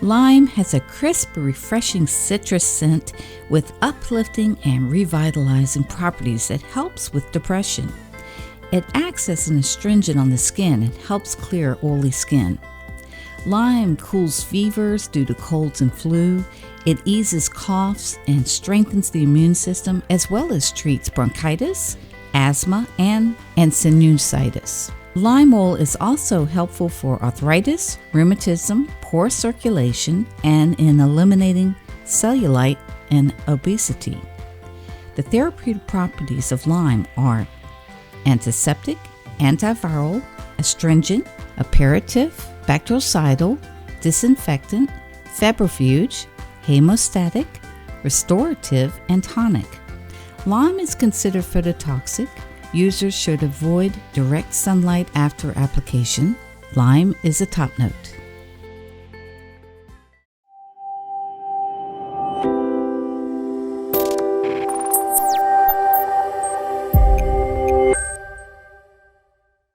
Lime has a crisp, refreshing citrus scent with uplifting and revitalizing properties that helps with depression. It acts as an astringent on the skin and helps clear oily skin. Lime cools fevers due to colds and flu. It eases coughs and strengthens the immune system, as well as treats bronchitis, asthma, and sinusitis. Lime oil is also helpful for arthritis, rheumatism, poor circulation, and in eliminating cellulite and obesity. The therapeutic properties of lime are antiseptic, antiviral, astringent, apparative, bactericidal, disinfectant, febrifuge, hemostatic, restorative, and tonic. Lime is considered phototoxic. Users should avoid direct sunlight after application. Lime is a top note.